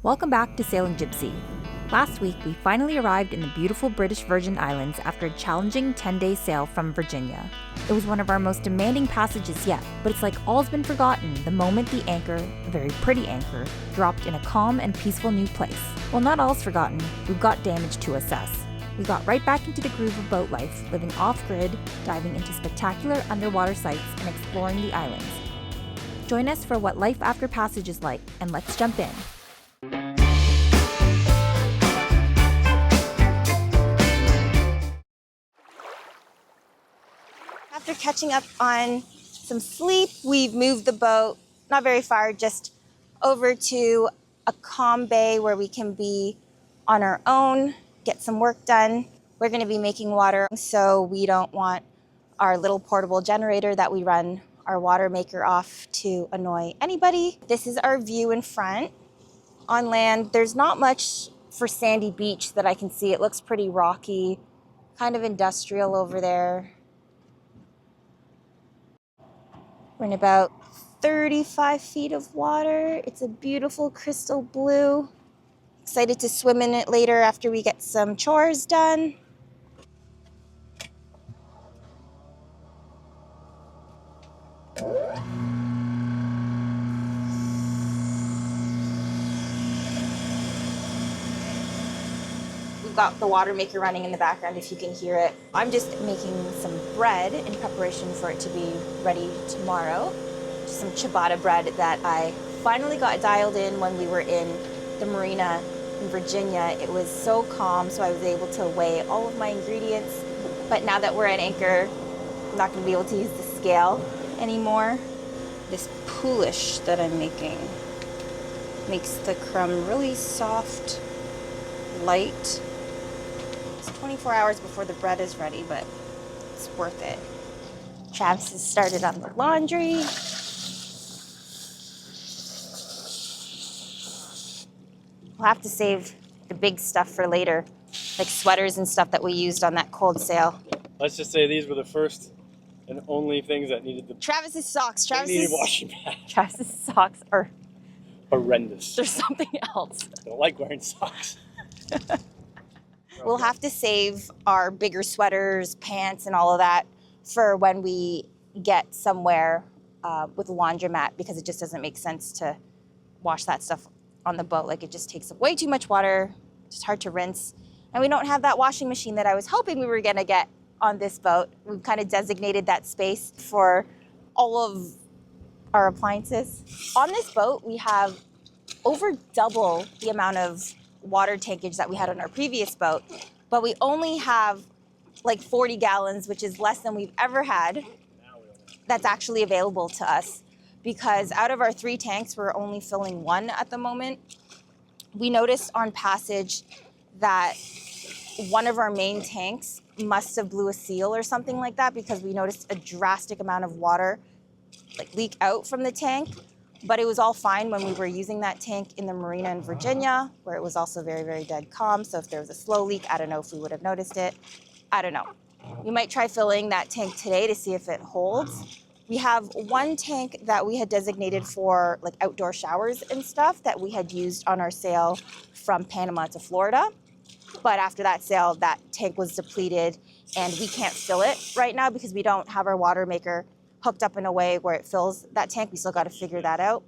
Welcome back to Sailing Gypsy. Last week, we finally arrived in the beautiful British Virgin Islands after a challenging 10-day sail from Virginia. It was one of our most demanding passages yet, but it's like all's been forgotten the moment the anchor, a very pretty anchor, dropped in a calm and peaceful new place. While not all's forgotten, we've got damage to assess. We got right back into the groove of boat life, living off-grid, diving into spectacular underwater sights, and exploring the islands. Join us for what life after passage is like, and let's jump in. After catching up on some sleep, we've moved the boat, not very far, just over to a calm bay where we can be on our own, get some work done. We're going to be making water, so we don't want our little portable generator that we run our water maker off to annoy anybody. This is our view in front. On land, there's not much for sandy beach that I can see. It looks pretty rocky, kind of industrial over there. We're in about 35 feet of water. It's a beautiful crystal blue. Excited to swim in it later after we get some chores done. We've got the water maker running in the background if you can hear it. I'm just making some bread in preparation for it to be ready tomorrow. Just some ciabatta bread that I finally got dialed in when we were in the marina in Virginia. It was so calm, so I was able to weigh all of my ingredients. But now that we're at anchor, I'm not going to be able to use the scale anymore. This poolish that I'm making makes the crumb really soft, light. 24 hours before the bread is ready, but it's worth it. Travis has started on the laundry. We'll have to save the big stuff for later, like sweaters and stuff that we used on that cold sail. Let's just say these were the first and only things that needed the Travis's socks. needed washing pad. Travis's socks are Horrendous. there's something else. I don't like wearing socks. We'll have to save our bigger sweaters, pants, and all of that for when we get somewhere with a laundromat, because it just doesn't make sense to wash that stuff on the boat. Like, it just takes up way too much water. It's hard to rinse. And we don't have that washing machine that I was hoping we were going to get on this boat. We've kind of designated that space for all of our appliances. On this boat, we have over double the amount of water tankage that we had on our previous boat, but we only have like 40 gallons, which is less than we've ever had, that's actually available to us, because out of our 3 tanks, we're only filling 1 at the moment. We noticed on passage that one of our main tanks must have blew a seal or something like that, because we noticed a drastic amount of water like leak out from the tank. But it was all fine when we were using that tank in the marina in Virginia, where it was also very, very dead calm. So if there was a slow leak, I don't know if we would have noticed it. I don't know. We might try filling that tank today to see if it holds. We have 1 tank that we had designated for like outdoor showers and stuff that we had used on our sail from Panama to Florida. But after that sail, that tank was depleted, and we can't fill it right now because we don't have our water maker hooked up in a way where it fills that tank. We still got to figure that out.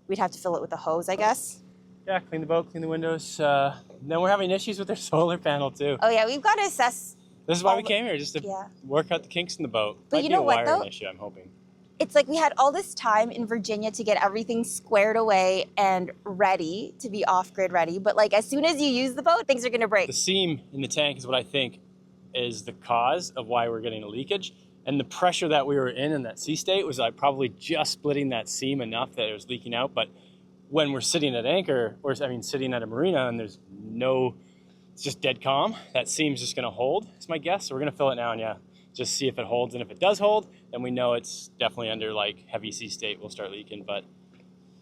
We'd have to fill it with a hose, I guess. Yeah, clean the boat, clean the windows. Then we're having issues with their solar panel too. Oh yeah, we've got to assess. This is why we came here, just to work out the kinks in the boat. But Might you be know a what, wiring though? issue, I'm hoping. It's like we had all this time in Virginia to get everything squared away and ready to be off-grid ready. But like, as soon as you use the boat, things are gonna break. The seam in the tank is what I think is the cause of why we're getting a leakage. And the pressure that we were in that sea state was like probably just splitting that seam enough that it was leaking out. But when we're sitting at anchor, or I mean sitting at a marina, and there's no, it's just dead calm, that seam's just gonna hold, is my guess. So we're gonna fill it now, and yeah, just see if it holds. And if it does hold, then we know it's definitely under like heavy sea state, we'll start leaking. But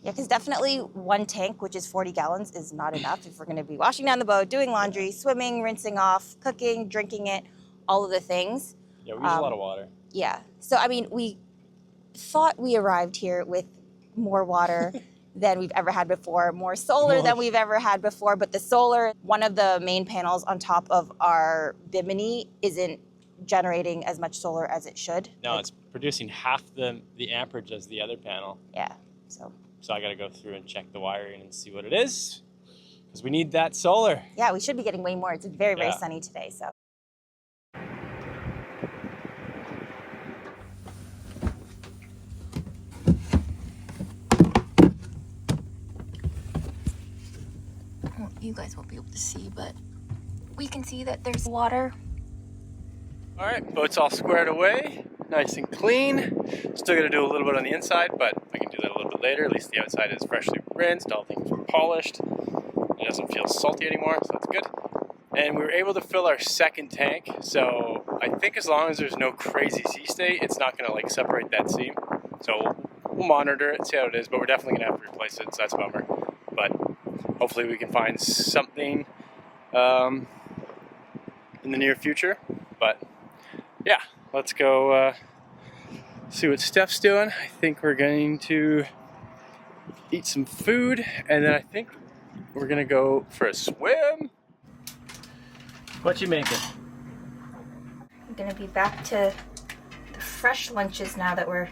yeah, because definitely 1 tank, which is 40 gallons, is not enough if we're gonna be washing down the boat, doing laundry, swimming, rinsing off, cooking, drinking it, all of the things. yeah, we use a lot of water. Yeah. So, I mean, we thought we arrived here with more water than we've ever had before, more solar than we've ever had before. But the solar, one of the main panels on top of our Bimini isn't generating as much solar as it should. No, it's producing half the amperage as the other panel. Yeah, so I got to go through and check the wiring and see what it is, because we need that solar. yeah, we should be getting way more. It's very, very sunny today, so. Well, you guys won't be able to see, but we can see that there's water. All right, boat's all squared away, nice and clean. Still got to do a little bit on the inside, but I can do that a little bit later. At least the outside is freshly rinsed, all things are polished. It doesn't feel salty anymore, so that's good. And we were able to fill our second tank, so I think as long as there's no crazy sea state, it's not gonna like separate that seam. So we'll monitor it, see how it is, but we're definitely gonna have to replace it, so that's a bummer. But hopefully we can find something in the near future. But yeah, let's go see what Steph's doing. I think we're going to eat some food, and then I think we're gonna go for a swim. What you making? I'm gonna be back to the fresh lunches now that we're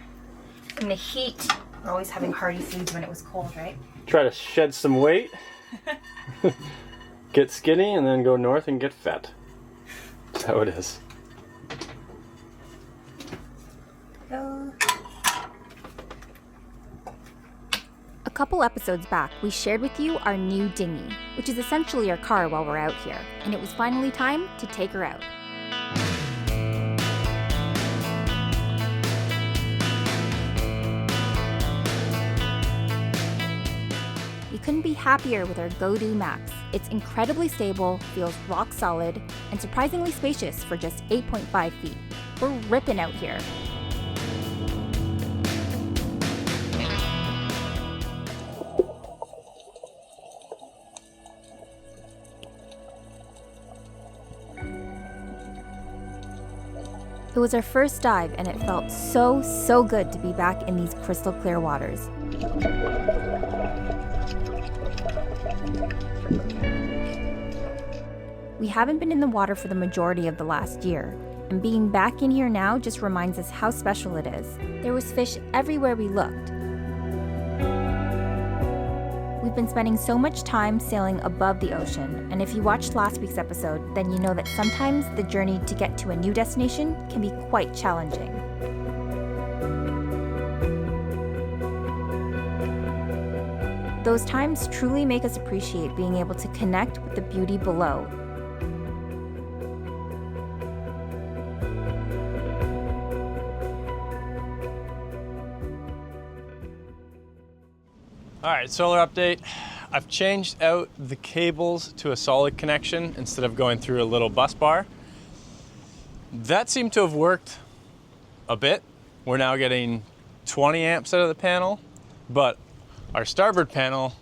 in the heat. We're always having hearty foods when it was cold, right? Try to shed some weight, get skinny, and then go north and get fat. That's how it is. A couple episodes back, we shared with you our new Dinghy, which is essentially our car while we're out here, and it was finally time to take her out. We couldn't be happier with our Go-Do Max. It's incredibly stable, feels rock solid, and surprisingly spacious for just 8.5 feet. We're ripping out here. It was our first dive, and it felt so good to be back in these crystal clear waters. We haven't been in the water for the majority of the last year, and being back in here now just reminds us how special it is. There was fish everywhere we looked. We've been spending so much time sailing above the ocean, and if you watched last week's episode, then you know that sometimes the journey to get to a new destination can be quite challenging. Those times truly make us appreciate being able to connect with the beauty below. All right, solar update. I've changed out the cables to a solid connection instead of going through a little bus bar. That seemed to have worked a bit. We're now getting 20 amps out of the panel, but our starboard panel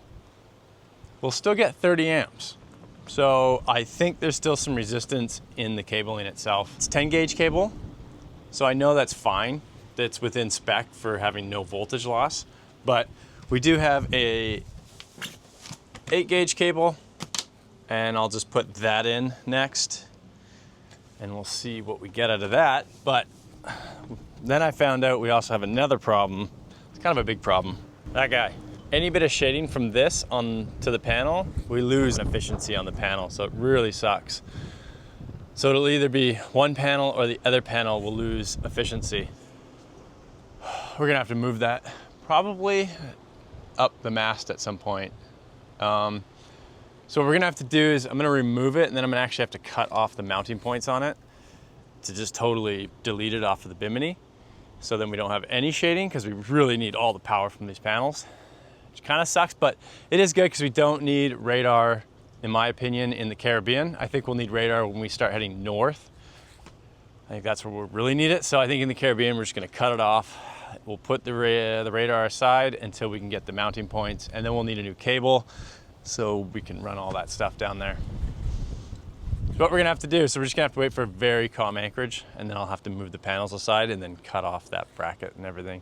will still get 30 amps. So I think there's still some resistance in the cabling itself. It's 10 gauge cable, so I know that's fine. That's within spec for having no voltage loss, but we do have a 8 gauge cable, and I'll just put that in next, and we'll see what we get out of that. But then I found out we also have another problem. It's kind of a big problem. That guy. Any bit of shading from this on to the panel, we lose efficiency on the panel, so it really sucks. So it'll either be one panel or the other panel will lose efficiency. We're gonna have to move that probably up the mast at some point. So what we're gonna have to do is I'm gonna remove it, and then I'm gonna actually have to cut off the mounting points on it to just totally delete it off of the Bimini. So then we don't have any shading, because we really need all the power from these panels, which kind of sucks, but it is good because we don't need radar, in my opinion, in the Caribbean. I think we'll need radar when we start heading north. I think that's where we'll really need it. So I think in the Caribbean, we're just gonna cut it off. We'll put the radar aside until we can get the mounting points, and then we'll need a new cable so we can run all that stuff down there. So what we're gonna have to do, so we're just gonna have to wait for a very calm anchorage, and then I'll have to move the panels aside and then cut off that bracket and everything.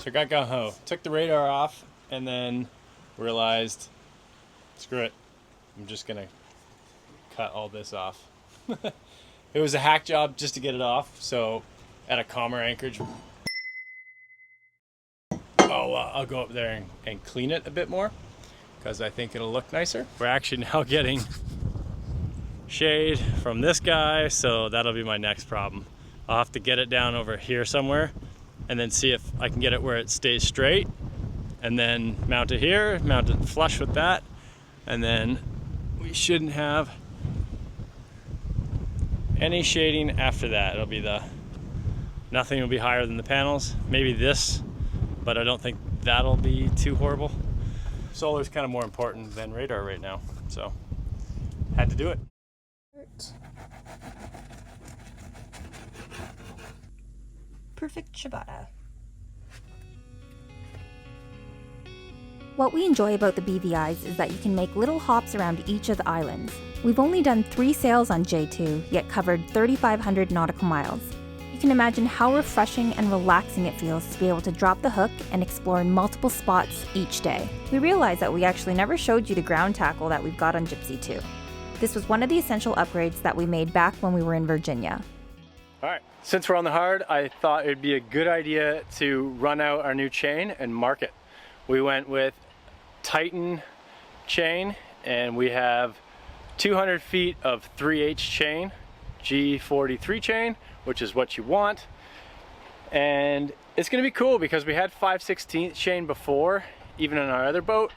So I got gung-ho, took the radar off, and then realized, screw it, I'm just gonna cut all this off. It was a hack job just to get it off, so at a calmer anchorage, I'll go up there and clean it a bit more, because I think it'll look nicer. We're actually now getting shade from this guy, so that'll be my next problem. I'll have to get it down over here somewhere, and then see if I can get it where it stays straight, and then mount it here, mount it flush with that, and then we shouldn't have any shading after that. It'll be nothing will be higher than the panels, maybe this, but I don't think that'll be too horrible. Solar's kind of more important than radar right now, so had to do it. Perfect ciabatta. What we enjoy about the BVIs is that you can make little hops around each of the islands. We've only done 3 sails on J2, yet covered 3,500 nautical miles. You can imagine how refreshing and relaxing it feels to be able to drop the hook and explore multiple spots each day. We realized that we actually never showed you the ground tackle that we've got on Gypsy 2. This was one of the essential upgrades that we made back when we were in Virginia. All right, since we're on the hard, I thought it'd be a good idea to run out our new chain and mark it. We went with Titan chain, and we have 200 feet of 3H chain, G43 chain, which is what you want. And it's gonna be cool because we had 5/16 chain before, even on our other boat,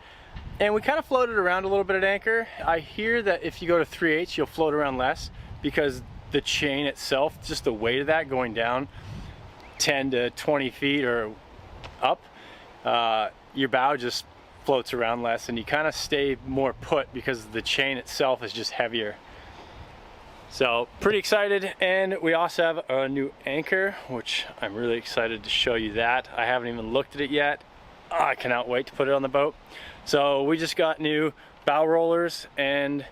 and we kind of floated around a little bit at anchor. I hear that if you go to 3H, you'll float around less because the chain itself, just the weight of that going down 10 to 20 feet or up, your bow just floats around less and you kind of stay more put because the chain itself is just heavier. So pretty excited, and we also have a new anchor, which I'm really excited to show you that. I haven't even looked at it yet. I cannot wait to put it on the boat. So we just got new bow rollers, and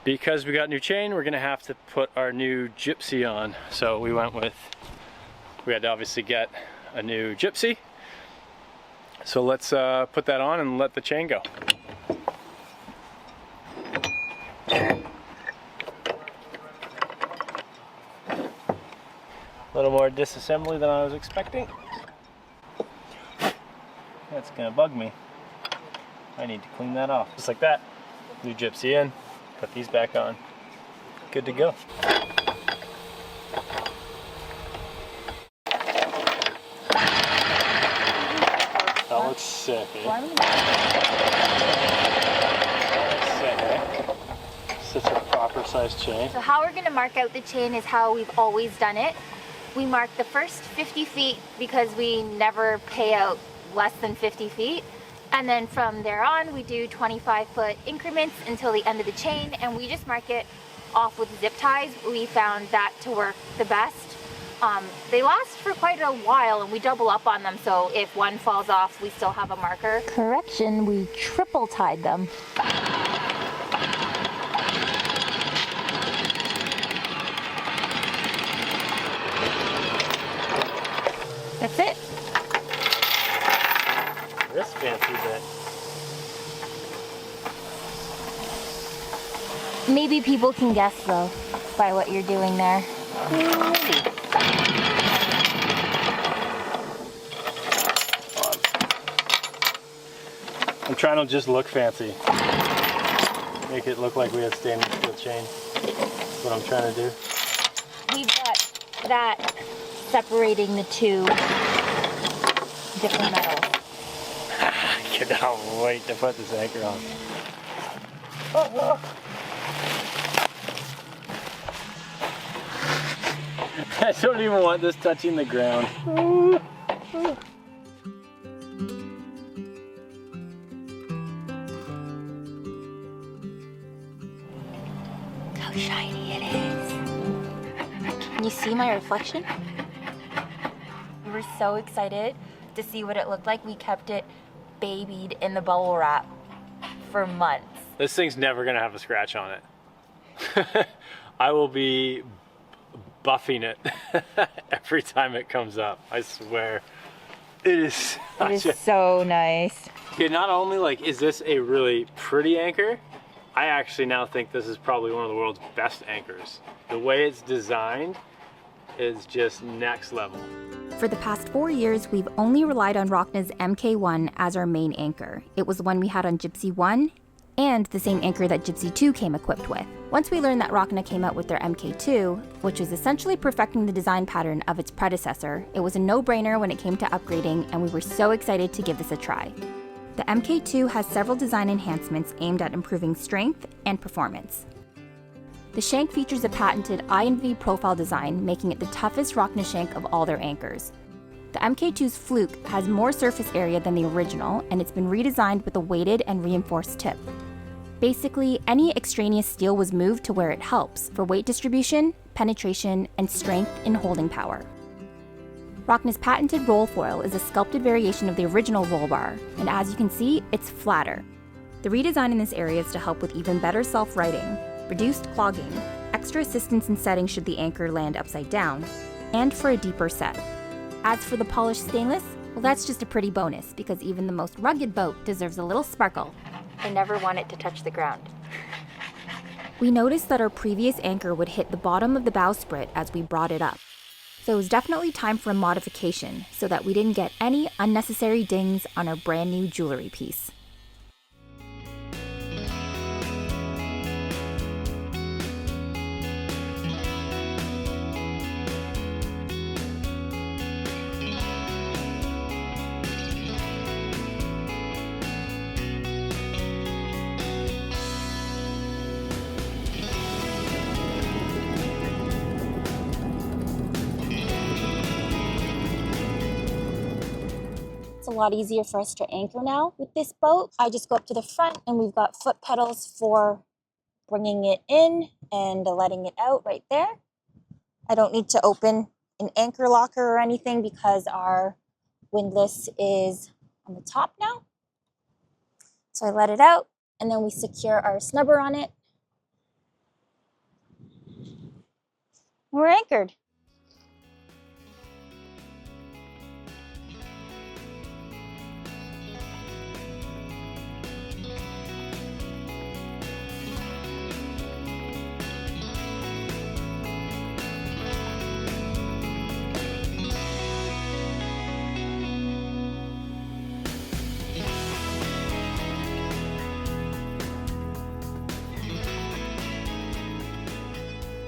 because we got new chain, we're gonna have to put our new Gypsy on. So we had to obviously get a new Gypsy. So let's put that on and let the chain go. A little more disassembly than I was expecting. That's gonna bug me. I need to clean that off. Just like that. New Gypsy in, put these back on. Good to go. That looks sick, eh? Sick, eh? Such a proper sized chain. So how we're gonna mark out the chain is how we've always done it. We mark the first 50 feet because we never pay out less than 50 feet. And then from there on, we do 25-foot increments until the end of the chain, and we just mark it off with zip ties. We found that to work the best. They last for quite a while, and we double up on them, so if one falls off, we still have a marker. Correction, we triple tied them. That's it. This fancy bit. Maybe people can guess, though, by what you're doing there. I'm trying to just look fancy. Make it look like we have stainless steel chain. That's what I'm trying to do. We've got that separating the two different metals. I cannot wait to put this anchor on. I don't even want this touching the ground. How shiny it is. Can you see my reflection? We were so excited to see what it looked like. We kept it babied in the bubble wrap for months. This thing's never gonna have a scratch on it. I will be buffing it every time it comes up, I swear. It is It is so nice. Okay, not only like is this a really pretty anchor, I actually now think this is probably one of the world's best anchors. The way it's designed is just next level. For the past 4 years, we've only relied on Rockna's MK1 as our main anchor. It was the one we had on Gypsy 1 and the same anchor that Gypsy 2 came equipped with. Once we learned that Rockna came out with their MK2, which was essentially perfecting the design pattern of its predecessor, it was a no-brainer when it came to upgrading, and we were so excited to give this a try. The MK2 has several design enhancements aimed at improving strength and performance. The shank features a patented I&V profile design, making it the toughest Rockna shank of all their anchors. The MK2's fluke has more surface area than the original, and it's been redesigned with a weighted and reinforced tip. Basically, any extraneous steel was moved to where it helps for weight distribution, penetration, and strength in holding power. Rockna's patented roll foil is a sculpted variation of the original roll bar, and as you can see, it's flatter. The redesign in this area is to help with even better self-righting, reduced clogging, extra assistance in setting should the anchor land upside down, and for a deeper set. As for the polished stainless, well, that's just a pretty bonus because even the most rugged boat deserves a little sparkle. I never want it to touch the ground. We noticed that our previous anchor would hit the bottom of the bowsprit as we brought it up. So it was definitely time for a modification so that we didn't get any unnecessary dings on our brand new jewelry piece. It's a lot easier for us to anchor now with this boat. I just go up to the front and we've got foot pedals for bringing it in and letting it out right there. I don't need to open an anchor locker or anything because our windlass is on the top now. So I let it out and then we secure our snubber on it. We're anchored.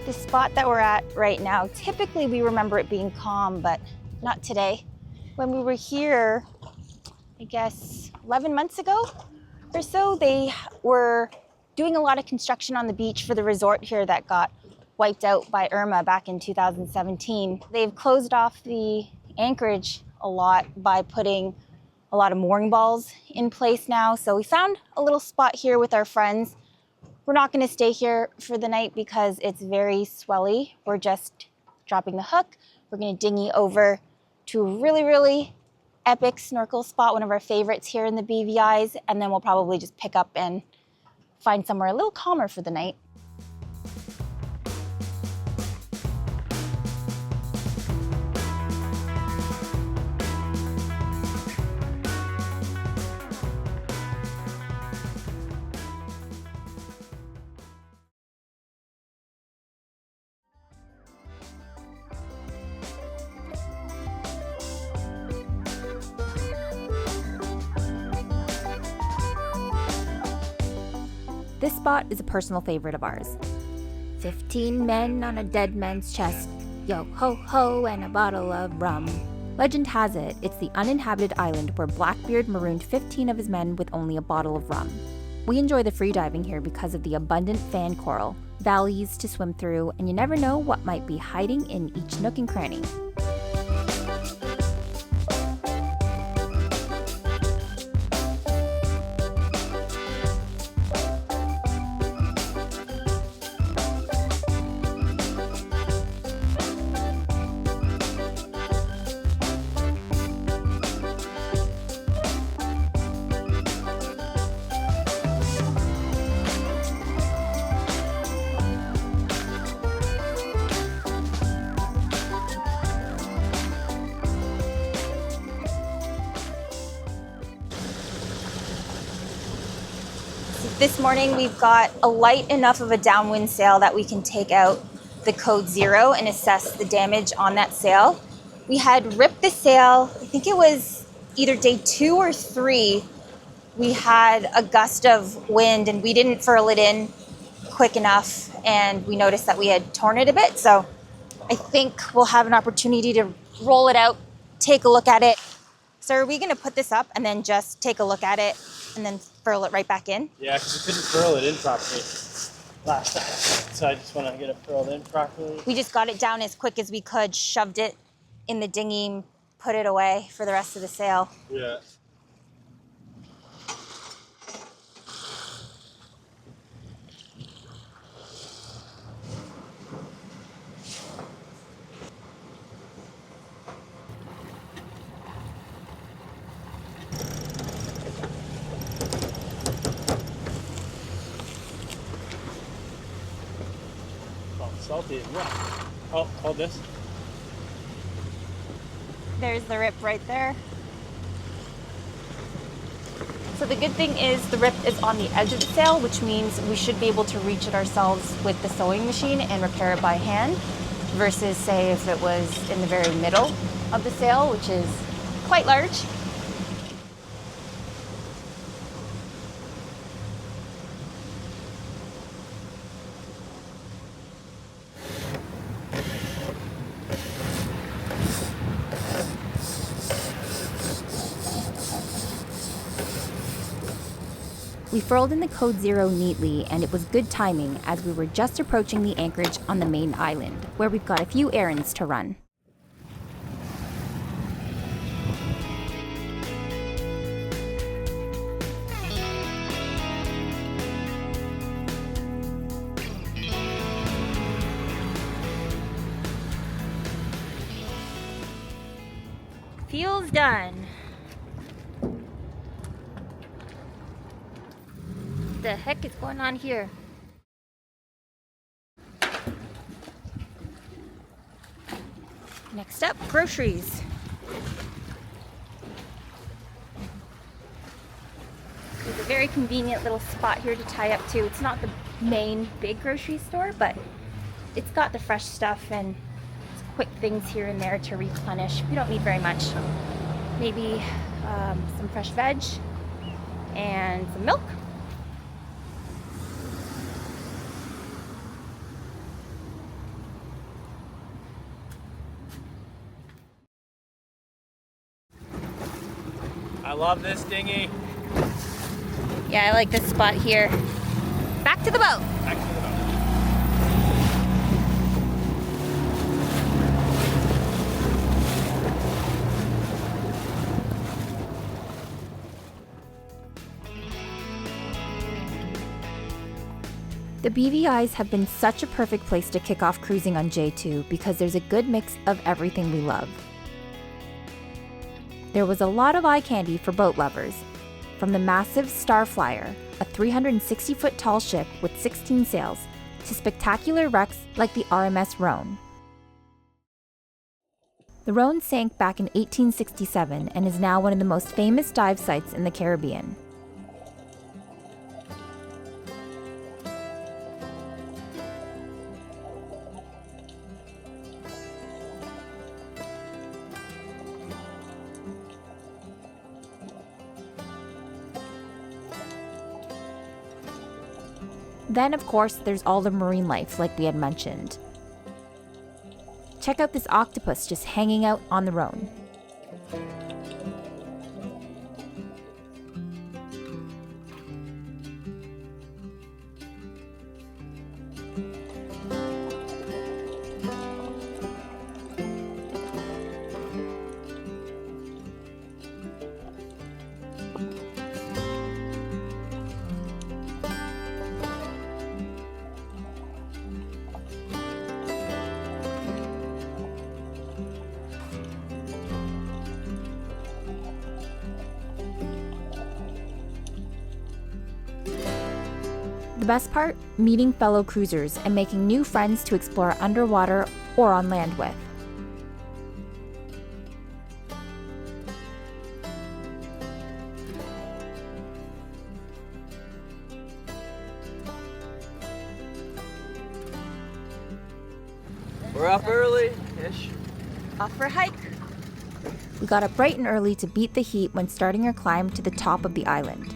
The spot that we're at right now, typically we remember it being calm, but not today. When we were here, I guess 11 months ago or so, they were doing a lot of construction on the beach for the resort here that got wiped out by Irma back in 2017. They've closed off the anchorage a lot by putting a lot of mooring balls in place now. So we found a little spot here with our friends. We're not going to stay here for the night because it's very swelly. We're just dropping the hook. We're going to dinghy over to a really, really epic snorkel spot, one of our favorites here in the BVIs, and then we'll probably just pick up and find somewhere a little calmer for the night. This spot is a personal favorite of ours. 15 men on a dead man's chest, yo ho ho and a bottle of rum. Legend has it, it's the uninhabited island where Blackbeard marooned 15 of his men with only a bottle of rum. We enjoy the freediving here because of the abundant fan coral, valleys to swim through, and you never know what might be hiding in each nook and cranny. This morning we've got a light enough of a downwind sail that we can take out the code 0 and assess the damage on that sail. We had ripped the sail, I think it was either day 2 or 3. We had a gust of wind and we didn't furl it in quick enough, and we noticed that we had torn it a bit. So I think we'll have an opportunity to roll it out, take a look at it. So are we going to put this up and then just take a look at it and then furl it right back in? Yeah, because we couldn't furl it in properly last time. So I just want to get it furled in properly. We just got it down as quick as we could, shoved it in the dinghy, put it away for the rest of the sail. Yeah. Salty and wet. Oh, hold this. There's the rip right there. So the good thing is the rip is on the edge of the sail, which means we should be able to reach it ourselves with the sewing machine and repair it by hand, versus say if it was in the very middle of the sail, which is quite large. We furled in the code 0 neatly, and it was good timing as we were just approaching the anchorage on the main island, where we've got a few errands to run. Fuel's done. What the heck is going on here? Next up, groceries. There's a very convenient little spot here to tie up to. It's not the main big grocery store, but it's got the fresh stuff and quick things here and there to replenish. We don't need very much. Maybe some fresh veg and some milk. I love this dinghy. Yeah, I like this spot here. Back to the boat. Back to the boat. The BVIs have been such a perfect place to kick off cruising on J2 because there's a good mix of everything we love. There was a lot of eye candy for boat lovers, from the massive Starflyer, a 360-foot tall ship with 16 sails, to spectacular wrecks like the RMS Rhone. The Rhone sank back in 1867 and is now one of the most famous dive sites in the Caribbean. Then, of course, there's all the marine life, like we had mentioned. Check out this octopus just hanging out on the Rhone. The best part? Meeting fellow cruisers and making new friends to explore underwater or on land with. We're up early-ish. Off for a hike. We got up bright and early to beat the heat when starting our climb to the top of the island.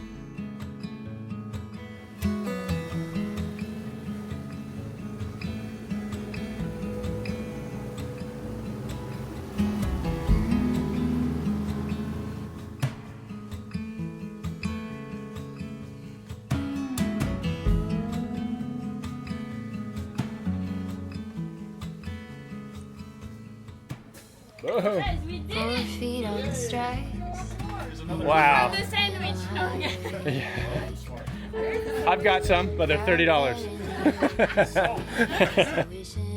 Whoa. 4 feet on the stripes. Wow. The sandwich. Okay. I've got some, but they're $30.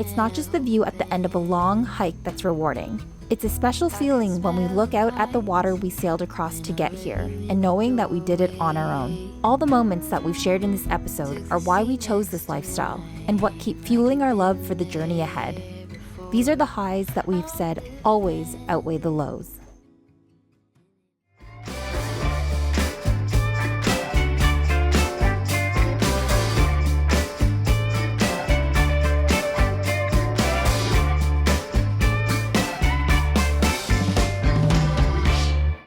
It's not just the view at the end of a long hike that's rewarding. It's a special feeling when we look out at the water we sailed across to get here, and knowing that we did it on our own. All the moments that we've shared in this episode are why we chose this lifestyle, and what keep fueling our love for the journey ahead. These are the highs that we've said always outweigh the lows.